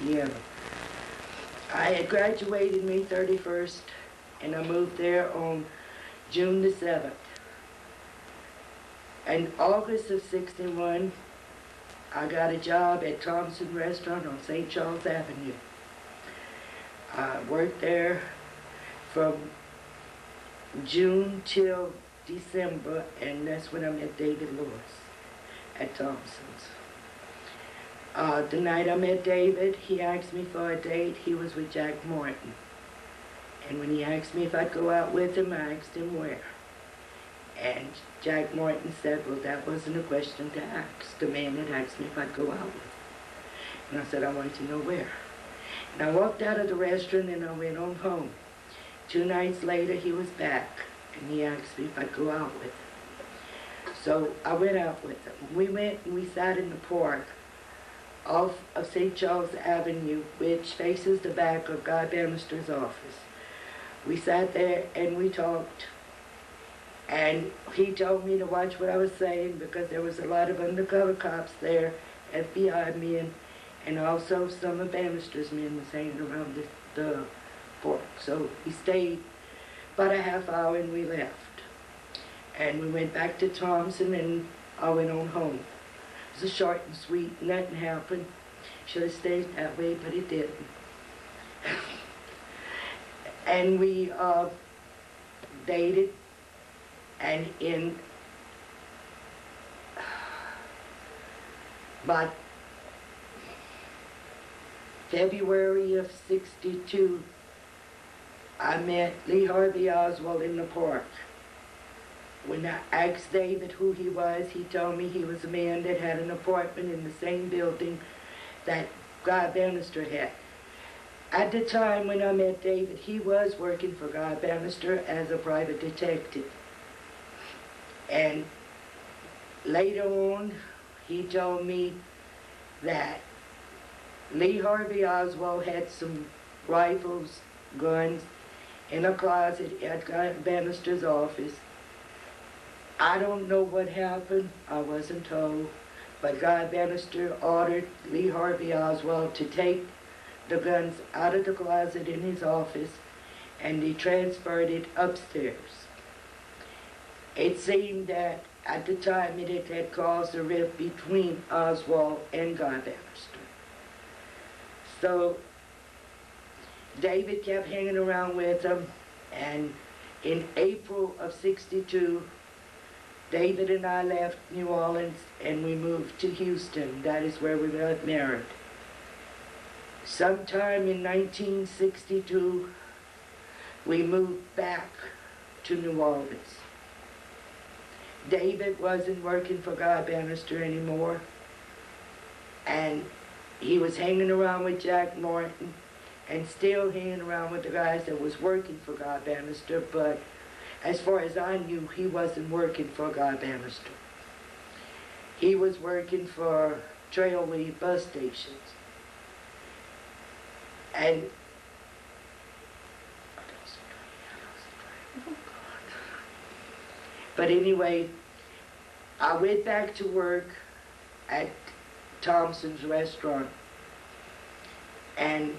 Louisiana. I had graduated May 31st, and I moved there on June the 7th. In August of '61, I got a job at Thompson Restaurant on St. Charles Avenue. I worked there from June till December, and that's when I met David Lewis at Thompson's. The night I met David, he asked me for a date. He was with Jack Morton. And when he asked me if I'd go out with him, I asked him where. And Jack Morton said, well, that wasn't a question to ask. The man had asked me if I'd go out with him. And I said, I wanted to know where. And I walked out of the restaurant and I went on home. 2 nights later, he was back, and he asked me if I'd go out with him. So I went out with him. We went and we sat in the park off of St. Charles Avenue, which faces the back of Guy Banister's office. We sat there and we talked, and he told me to watch what I was saying because there was a lot of undercover cops there, FBI men, and also some of Banister's men was hanging around the park. So he stayed about a half hour and we left. And we went back to Thompson and I went on home. It was a short and sweet, nothing happened. Should have stayed that way, but it didn't. And we dated, and in about February of '62, I met Lee Harvey Oswald in the park. When I asked David who he was, he told me he was a man that had an apartment in the same building that Guy Banister had. At the time when I met David, he was working for Guy Banister as a private detective. And later on, he told me that Lee Harvey Oswald had some rifles, guns, in a closet at Guy Banister's office. I don't know what happened, I wasn't told, but Guy Banister ordered Lee Harvey Oswald to take the guns out of the closet in his office, and he transferred it upstairs. It seemed that at the time it had caused a rift between Oswald and Guy Banister. So David kept hanging around with him, and in April of '62, David and I left New Orleans and we moved to Houston. That is where we got married. Sometime in 1962, we moved back to New Orleans. David wasn't working for Guy Banister anymore, and he was hanging around with Jack Morton and still hanging around with the guys that was working for Guy Banister, but as far as I knew, he wasn't working for Guy Banister. He was working for Trailway bus stations. And but anyway, I went back to work at Thompson's restaurant, and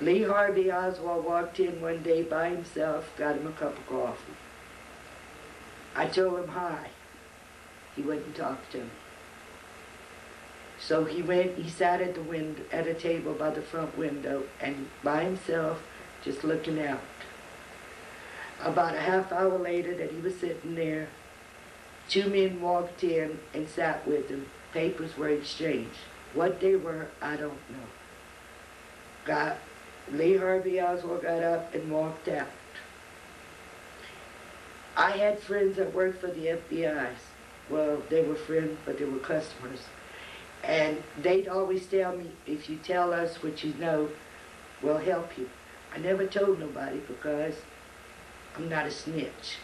Lee Harvey Oswald walked in one day by himself, got him a cup of coffee. I told him hi. He wouldn't talk to me. So he went, he sat at the window, at a table by the front window, and by himself, just looking out. About a half hour later that he was sitting there, 2 men walked in and sat with him. Papers were exchanged. What they were, I don't know. Lee Harvey Oswald got up and walked out. I had friends that worked for the FBI. Well, they were friends, but they were customers. And they'd always tell me, if you tell us what you know, we'll help you. I never told nobody because I'm not a snitch.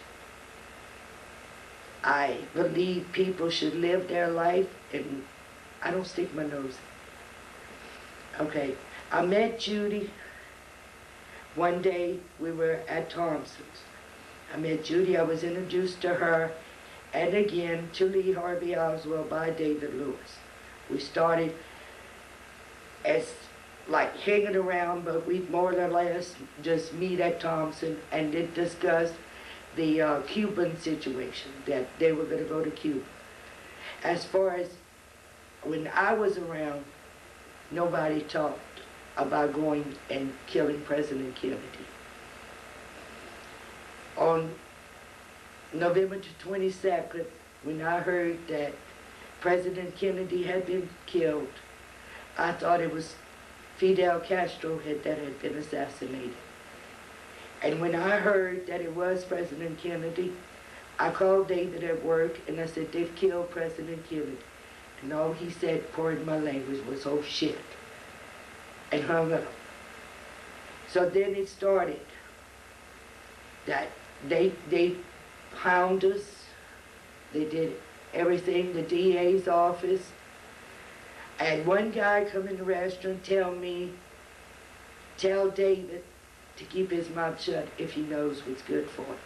I believe people should live their life, and I don't stick my nose in. Okay, I met Judy. One day we were at Thompson's. I met Judy, I was introduced to her, and again to Lee Harvey Oswald by David Lewis. We started as like hanging around, but we'd more or less just meet at Thompson and then discuss the Cuban situation, that they were going to go to Cuba. As far as when I was around, nobody talked about going and killing President Kennedy. On November 22nd, when I heard that President Kennedy had been killed, I thought it was Fidel Castro that had been assassinated. And when I heard that it was President Kennedy, I called David at work and I said, they've killed President Kennedy. And all he said, pardon my language, was, oh shit, and hung up. So then it started that they hound us. They did everything, the DA's office. I had one guy come in the restaurant tell David to keep his mouth shut if he knows what's good for him.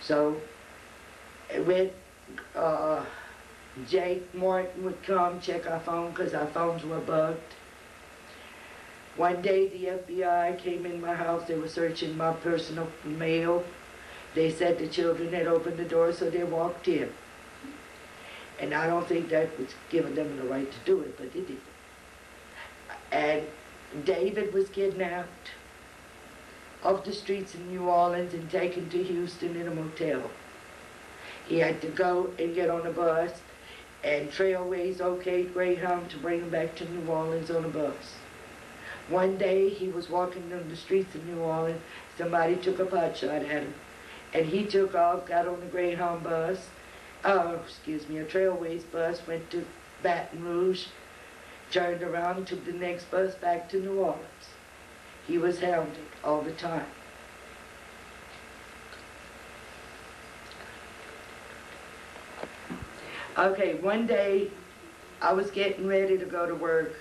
So when Jake Martin would come check our phone because our phones were bugged. One day the FBI came in my house, they were searching my personal mail. They said the children had opened the door, so they walked in. And I don't think that was giving them the right to do it, but they did. And David was kidnapped off the streets in New Orleans and taken to Houston in a motel. He had to go and get on a bus, and Trailways okayed Greyhound to bring him back to New Orleans on a bus. One day he was walking on the streets of New Orleans, somebody took a pot shot at him, and he took off, got on the Greyhound bus, a Trailways bus, went to Baton Rouge, turned around, took the next bus back to New Orleans. He was hounded all the time. Okay, one day I was getting ready to go to work.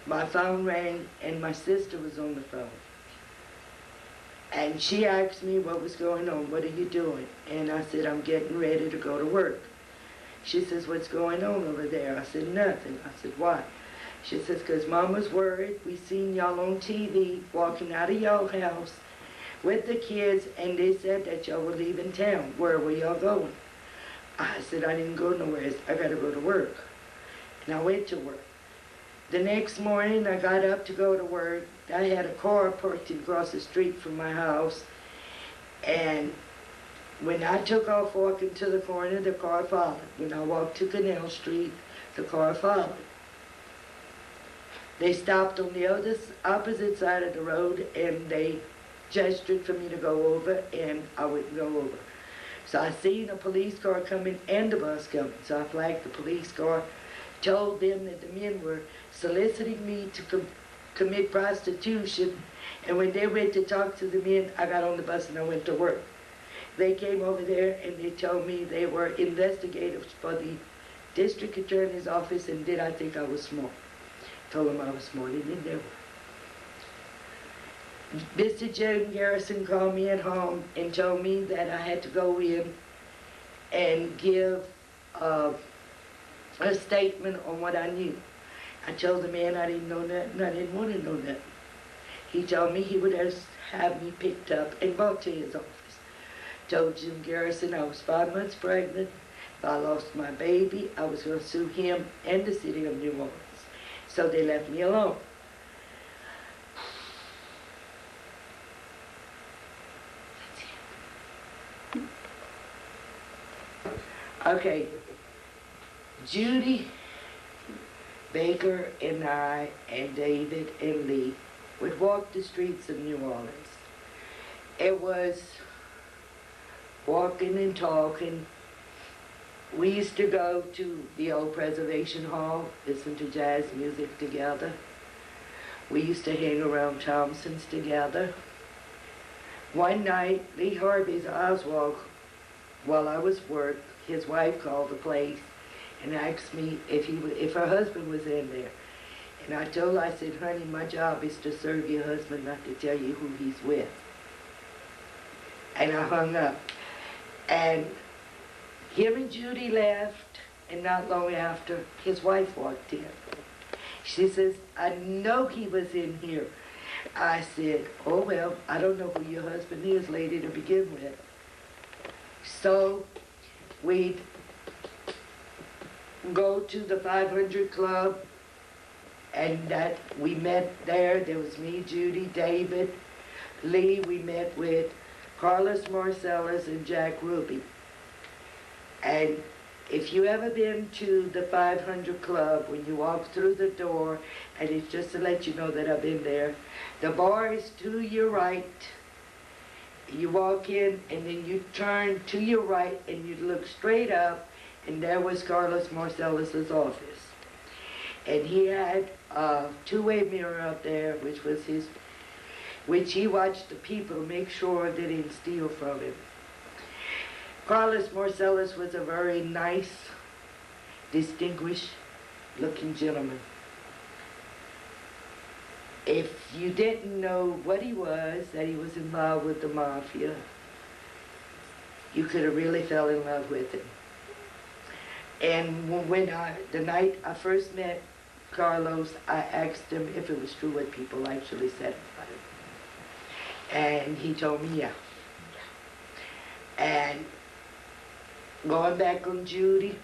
My phone rang and my sister was on the phone. And she asked me what was going on, what are you doing? And I said, I'm getting ready to go to work. She says, what's going on over there? I said, nothing. I said, why? She says, because Mama's worried. We seen y'all on TV walking out of y'all house with the kids, and they said that y'all were leaving town. Where were y'all going? I said, I didn't go nowhere. I got to go to work. And I went to work. The next morning, I got up to go to work. I had a car parked across the street from my house. And when I took off walking to the corner, the car followed. When I walked to Canal Street, the car followed. They stopped on the opposite side of the road, and they gestured for me to go over, and I wouldn't go over. So I seen a police car coming and a bus coming. So I flagged the police car, told them that the men were soliciting me to commit prostitution, and when they went to talk to the men, I got on the bus and I went to work. They came over there and they told me they were investigators for the district attorney's office, and did I think I was smart. Told them I was smarter than they were. Mr. Jim Garrison called me at home and told me that I had to go in and give a statement on what I knew. I told the man I didn't know nothing, I didn't want to know nothing. He told me he would have me picked up and brought to his office. Told Jim Garrison I was 5 months pregnant. If I lost my baby, I was going to sue him and the city of New Orleans. So they left me alone. Okay, Judy Baker and I and David and Lee would walk the streets of New Orleans. It was walking and talking. We used to go to the old Preservation Hall, listen to jazz music together. We used to hang around Thompson's together. One night, Lee Harvey Oswald, while I was at work, his wife called the place and asked me if her husband was in there. And I told her, I said, honey, my job is to serve your husband, not to tell you who he's with. And I hung up. And him and Judy left, and not long after, his wife walked in. She says, I know he was in here. I said, oh well, I don't know who your husband is, lady, to begin with. So we'd go to the 500 Club, and that we met there. There was me, Judy, David, Lee. We met with Carlos Marcellus and Jack Ruby. And if you ever been to the 500 Club, when you walk through the door, and it's just to let you know that I've been there, the bar is to your right. You walk in, and then you turn to your right, and you look straight up, and there was Carlos Marcellus's office. And he had a two-way mirror up there, which was his, which he watched the people make sure they didn't steal from him. Carlos Marcellus was a very nice, distinguished-looking gentleman. If you didn't know what he was, that he was involved with the mafia, you could have really fell in love with him. And when the night I first met Carlos, I asked him if it was true what people actually said about him. And he told me, yeah. And going back on Judy,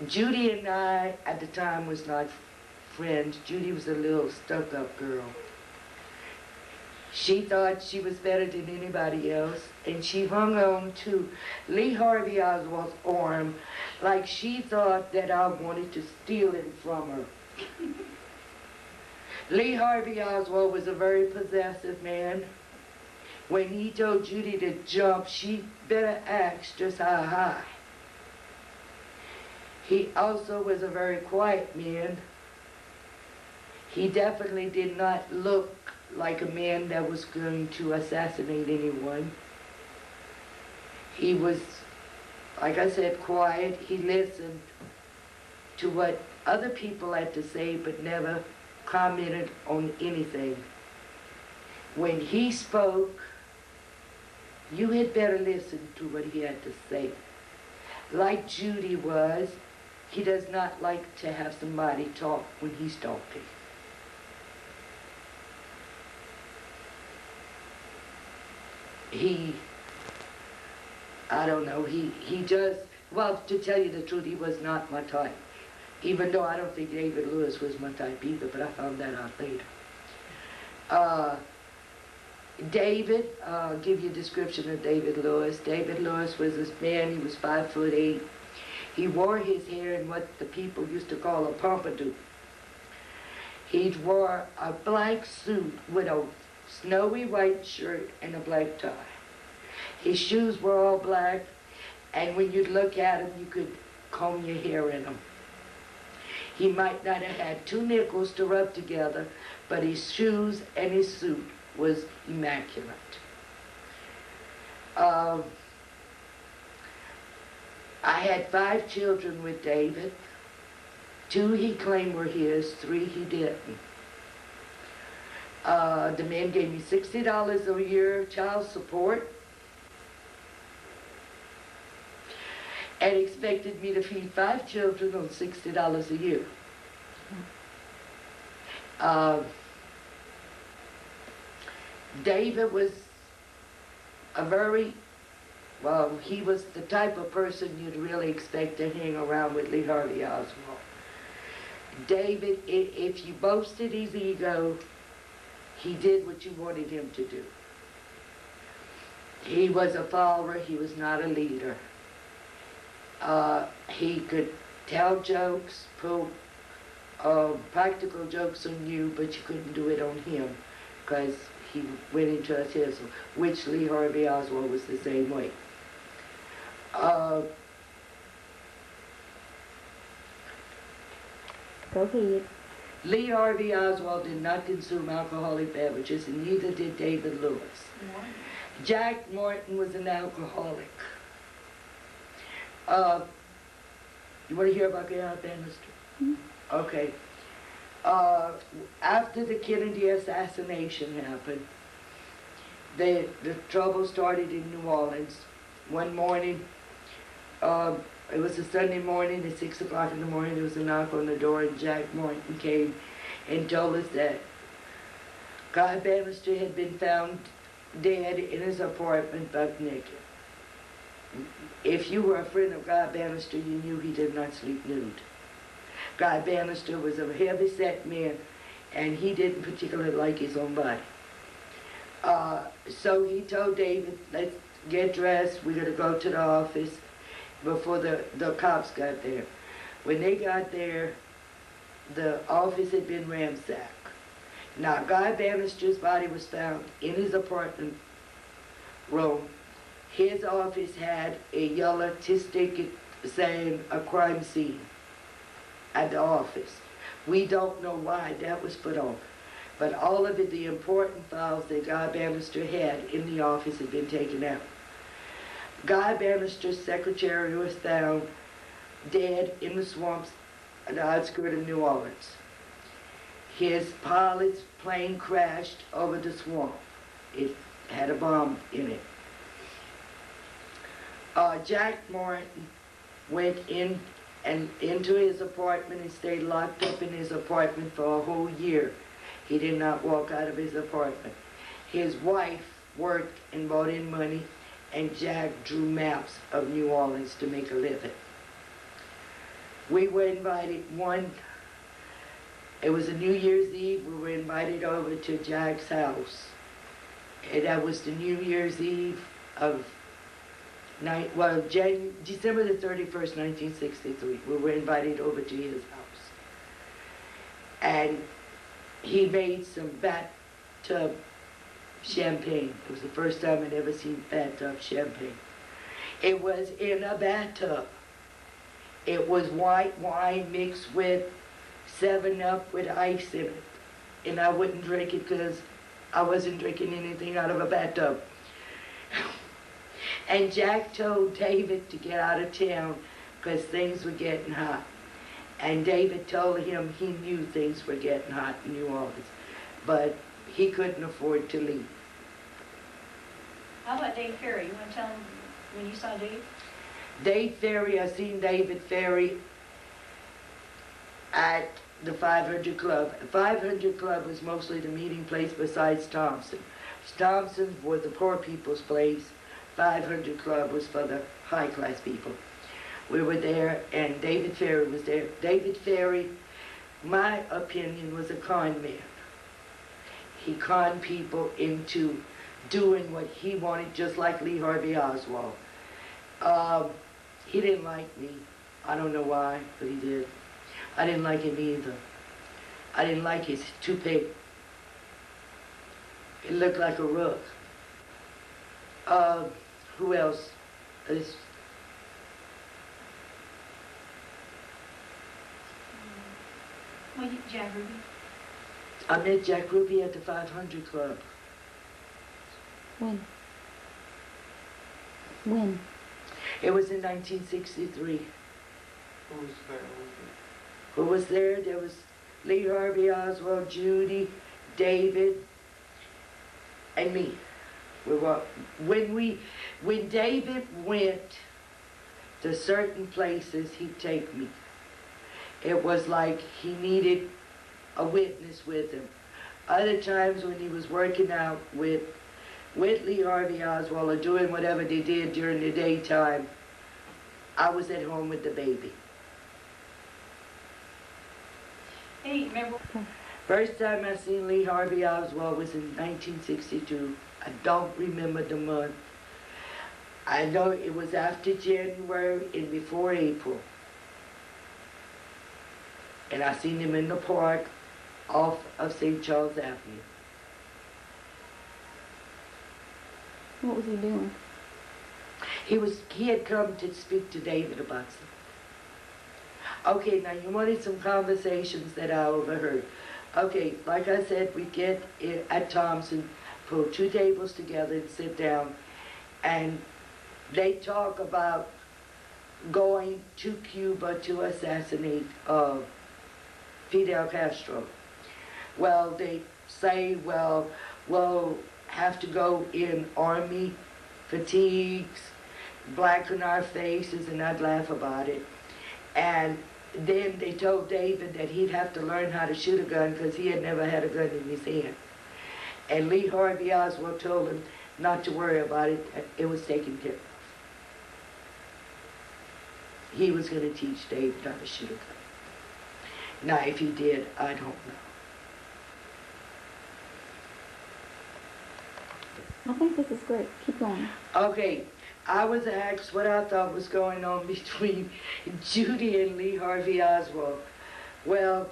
Judy and I, at the time, was not friends. Judy was a little stuck-up girl. She thought she was better than anybody else, and she hung on to Lee Harvey Oswald's arm like she thought that I wanted to steal him from her. Lee Harvey Oswald was a very possessive man. When he told Judy to jump, she better ask just how high. He also was a very quiet man. He definitely did not look like a man that was going to assassinate anyone. He was, like I said, quiet. He listened to what other people had to say, but never commented on anything. When he spoke, you had better listen to what he had to say. Like Judy was, he does not like to have somebody talk when he's talking. I don't know, he just, well, to tell you the truth, he was not my type. Even though I don't think David Lewis was my type either, but I found that out later. David, I'll give you a description of David Lewis. David Lewis was this man, he was 5'8". He wore his hair in what the people used to call a pompadour. He wore a black suit with a snowy white shirt and a black tie. His shoes were all black, and when you'd look at him, you could comb your hair in them. He might not have had 2 nickels to rub together, but his shoes and his suit was immaculate. I had 5 children with David. 2 he claimed were his, 3 he didn't. The man gave me $60 a year child support and expected me to feed 5 children on $60 a year. David was a very, well, he was the type of person you'd really expect to hang around with Lee Harvey Oswald. David, if you boasted his ego, he did what you wanted him to do. He was a follower, he was not a leader. He could tell jokes, pull practical jokes on you, but you couldn't do it on him because he went into a tizzle, which Lee Harvey Oswald was the same way. Go ahead. Lee Harvey Oswald did not consume alcoholic beverages, and neither did David Lewis. What? Jack Martin was an alcoholic. You want to hear about Guy Banister? Mm-hmm. Okay. After the Kennedy assassination happened, the trouble started in New Orleans, one morning, it was a Sunday morning at 6 o'clock in the morning. There was a knock on the door, and Jack Martin came and told us that Guy Banister had been found dead in his apartment, buck naked. If you were a friend of Guy Banister, you knew he did not sleep nude. Guy Banister was a heavy-set man, and he didn't particularly like his own body. So he told David, let's get dressed, we're going to go to the office before the cops got there. When they got there, the office had been ransacked. Now, Guy Banister's body was found in his apartment room. His office had a yellow ticket saying a crime scene at the office. We don't know why that was put on, but all of the important files that Guy Banister had in the office had been taken out. Guy Banister's secretary was found dead in the swamps on the outskirts of New Orleans. His pilot's plane crashed over the swamp. It had a bomb in it. Jack Martin went into his apartment and stayed locked up in his apartment for a whole year. He did not walk out of his apartment. His wife worked and brought in money, and Jack drew maps of New Orleans to make a living. We were invited it was a New Year's Eve, we were invited over to Jack's house. And that was the New Year's Eve of December the 31st, 1963. We were invited over to his house. And he made some bathtub champagne. It was the first time I'd ever seen bathtub champagne. It was in a bathtub. It was white wine mixed with 7-Up with ice in it. And I wouldn't drink it because I wasn't drinking anything out of a bathtub. And Jack told David to get out of town because things were getting hot. And David told him he knew things were getting hot in New Orleans, but he couldn't afford to leave. How about Dave Ferrie? You want to tell him when you saw Dave? Dave Ferrie, I seen David Ferrie at the 500 Club. The 500 Club was mostly the meeting place besides Thompson. Thompson was the poor people's place. 500 Club was for the high-class people. We were there, and David Ferrie was there. David Ferrie, my opinion, was a con man. He conned people into doing what he wanted, just like Lee Harvey Oswald. He didn't like me. I don't know why, but he did. I didn't like him either. I didn't like his toupee. It looked like a rug. Who else? Well, Jack Ruby. I met Jack Ruby at the 500 Club. When? When? It was in 1963. Who was there? Who was there? There was Lee Harvey Oswald, Judy, David, and me. When David went to certain places, he'd take me. It was like he needed a witness with him. Other times when he was working out with Lee Harvey Oswald or doing whatever they did during the daytime, I was at home with the baby. Hey, remember? First time I seen Lee Harvey Oswald was in 1962. I don't remember the month. I know it was after January and before April. And I seen him in the park off of St. Charles Avenue. What was he doing? He had come to speak to David about something. Okay, now you wanted some conversations that I overheard. Okay, like I said, we get at Thompson, pull two tables together and sit down, and they talk about going to Cuba to assassinate Fidel Castro. Well, they say, we'll have to go in army fatigues, blacken our faces and I'd laugh about it. And then they told David that he'd have to learn how to shoot a gun because he had never had a gun in his hand. And Lee Harvey Oswald told him not to worry about it, it was taken care of. He was going to teach David how to shoot a gun. Now, if he did, I don't know. I think this is great. Keep going. Okay, I was asked what I thought was going on between Judy and Lee Harvey Oswald. Well,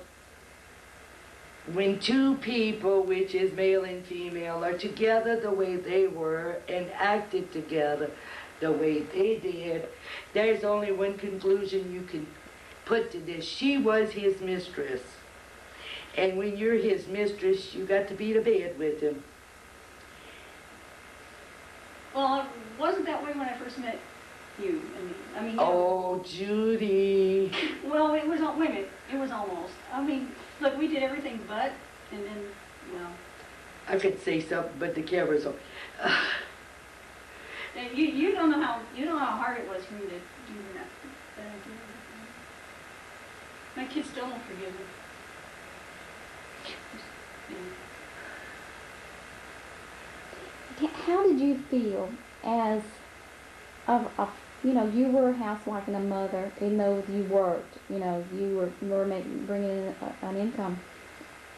when two people, which is male and female, are together the way they were and acted together the way they did, there's only one conclusion you can put to this. She was his mistress. And when you're his mistress, you got to be to bed with him. Well, it wasn't that way when I first met you. I mean, Oh, Judy. well, it was, wait a minute, it was almost. I mean, look, we did everything but, and then, well. I could say something, but the camera's on. You don't know how hard it was for me to do that. My kids still don't forgive me. How did you feel as you were a housewife and a mother, even though you worked, you were bringing in an income,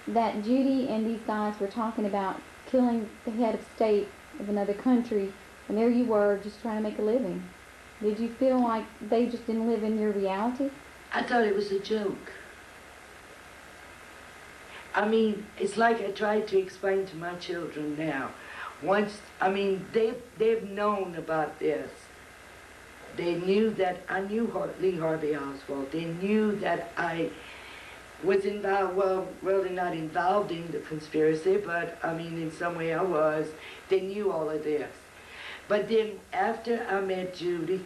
that Judy and these guys were talking about killing the head of state of another country, and there you were just trying to make a living? Did you feel like they just didn't live in your reality? I thought it was a joke. I mean, it's like I tried to explain to my children now. They've known about this. They knew that I knew Lee Harvey Oswald. They knew that I was involved, well, really not involved in the conspiracy, but I mean, in some way I was. They knew all of this. But then after I met Judy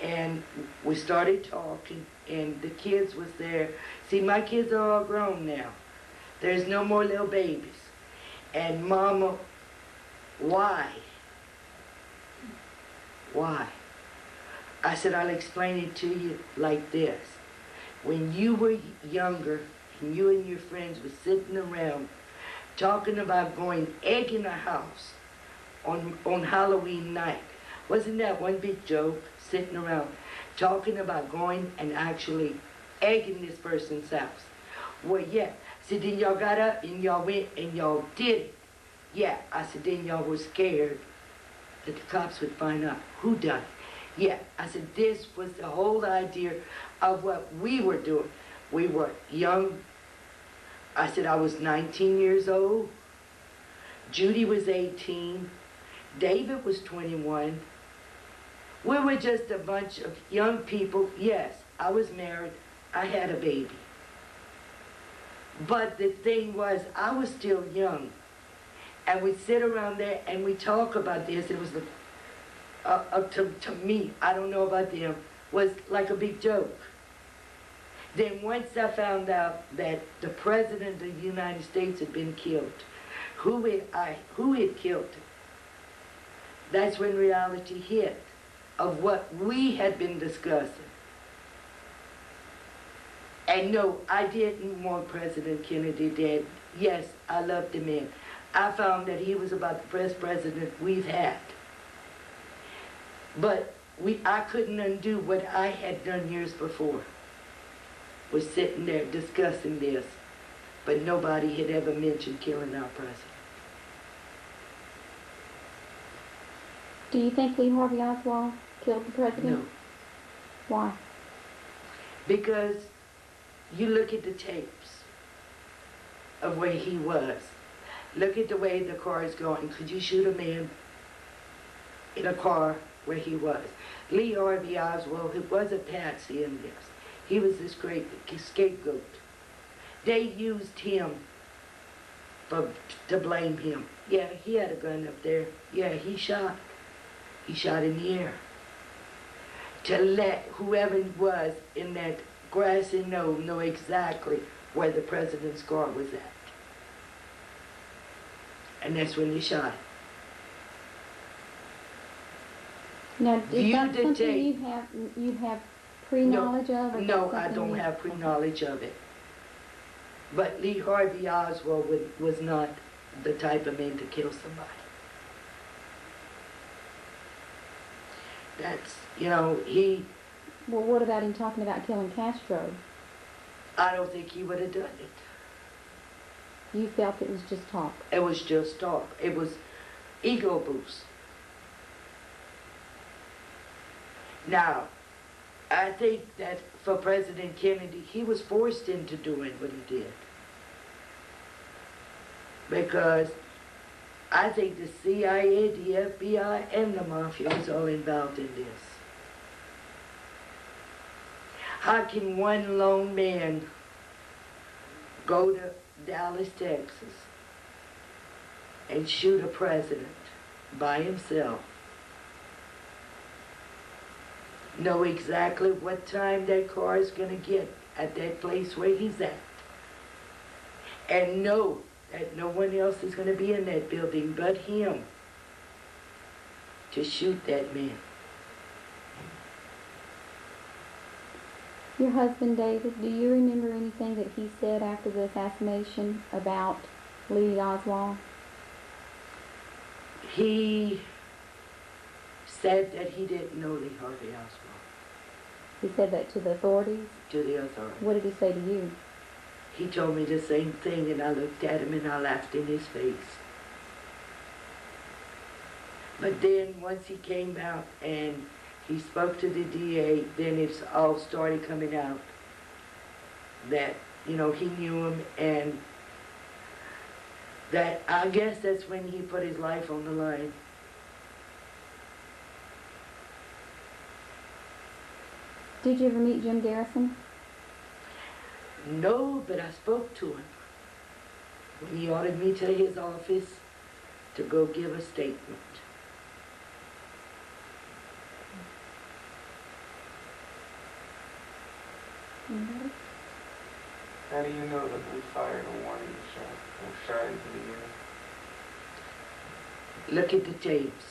and we started talking and the kids was there. See, my kids are all grown now. There's no more little babies. And Mama, why? Why? I said, I'll explain it to you like this. When you were younger, and you and your friends were sitting around talking about going egging a house on Halloween night, wasn't that one big joke, sitting around talking about going and actually egging this person's house? Well, yeah. So then y'all got up and y'all went and y'all did it. Yeah. I said, then y'all were scared that the cops would find out who done it. Yeah. I said, this was the whole idea of what we were doing. We were young. I said, I was 19 years old. Judy was 18. David was 21. We were just a bunch of young people. Yes, I was married. I had a baby. But the thing was, I was still young. And we'd sit around there and we'd talk about this. It was, to me, I don't know about them, was like a big joke. Then once I found out that the President of the United States had been killed, who had killed him, that's when reality hit of what we had been discussing. And no, I didn't want President Kennedy dead. Yes, I loved the man. I found that he was about the best president we've had. But I couldn't undo what I had done years before. Was sitting there discussing this, but nobody had ever mentioned killing our president. Do you think Lee Harvey Oswald killed the president? No. Why? Because you look at the tapes of where he was. Look at the way the car is going. Could you shoot a man in a car where he was? Lee Harvey Oswald, who was a patsy in this. He was this great scapegoat. They used him to blame him. Yeah, he had a gun up there. Yeah, he shot. He shot in the air. To let whoever was in that grassy knoll know exactly where the president's car was at. And that's when they shot him. Now, is View that the something tape. you have pre-knowledge of? Or No, that's I something don't you- have pre-knowledge of it. But Lee Harvey Oswald was not the type of man to kill somebody. That's, Well, what about him talking about killing Castro? I don't think he would have done it. You felt it was just talk. It was just talk. It was ego boost. Now, I think that for President Kennedy, he was forced into doing what he did. Because I think the CIA, the FBI, and the mafia was all involved in this. How can one lone man go to Dallas, Texas, and shoot a president by himself, know exactly what time that car is going to get at that place where he's at, and know that no one else is going to be in that building but him to shoot that man? Your husband, David, do you remember anything that he said after the assassination about Lee Oswald? He said that he didn't know Lee Harvey Oswald. He said that to the authorities? To the authorities. What did he say to you? He told me the same thing, and I looked at him and I laughed in his face. But then once he came out and he spoke to the DA, then it's all started coming out that, he knew him, and that I guess that's when he put his life on the line. Did you ever meet Jim Garrison? No, but I spoke to him when he ordered me to his office to go give a statement. Anybody? How do you know that we fired a warning shot or shot into the air? Look at the tapes.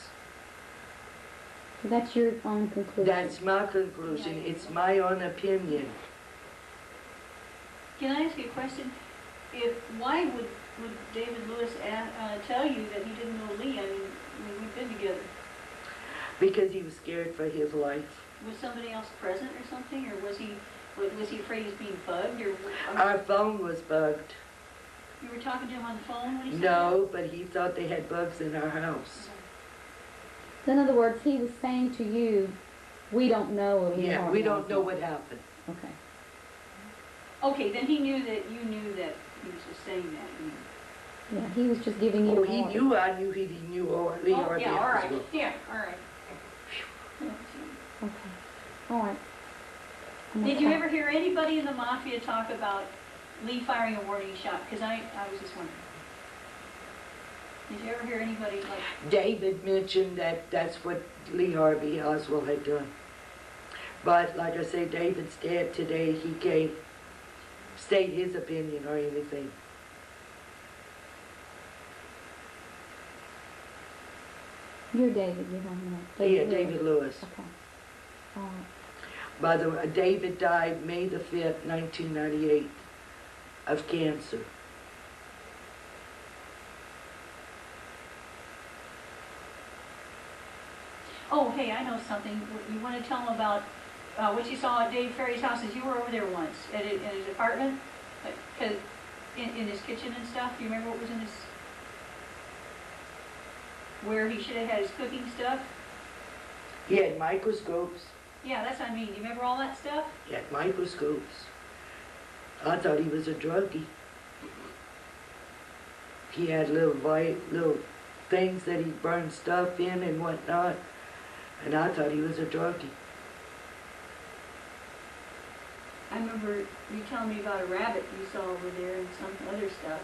So that's your own conclusion. That's my conclusion. It's my own opinion. Can I ask you a question? Why would David Lewis tell you that he didn't know Lee? I mean, we've been together. Because he was scared for his life. Was somebody else present or something, or was he afraid he was being bugged? Or Our phone was bugged. you were talking to him on the phone when he said No, but he thought they had bugs in our house. So in other words, he was saying to you, we don't know. Lee Yeah, Harvey we don't know Oswald. what happened. Okay. that? Okay, then he knew that you knew that he was just saying that. Yeah, he was just giving you Oh, an he order. knew I knew he knew Lee Oh, Harvey yeah, all right. Oswald. Yeah, all right. Okay. All right. I'm gonna Did you stop. ever hear anybody in the mafia talk about Lee firing a warning shot? Because I was just wondering. Did you ever hear anybody like... David mentioned that that's what Lee Harvey Oswald had done. But like I say, David's dead today. He can't state his opinion or anything. You're David, you're talking about. Yeah, Lewis. David Lewis. Okay. All right. By the way, David died May the 5th, 1998 of cancer. Oh, hey, I know something. You want to tell them about what you saw at Dave Ferrie's house? As you were over there once in his apartment, because in his kitchen and stuff. Do you remember what was in his? Where he should have had his cooking stuff? He had microscopes. Yeah, that's what I mean. Do you remember all that stuff? He had microscopes. I thought he was a druggie. He had little things that he burned stuff in and whatnot, and I thought he was a druggie. I remember you telling me about a rabbit you saw over there and some other stuff.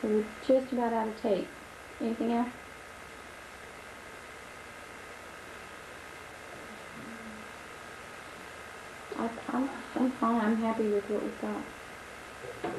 So we're just about out of tape. Anything else? I'm fine. I'm happy with what we've got.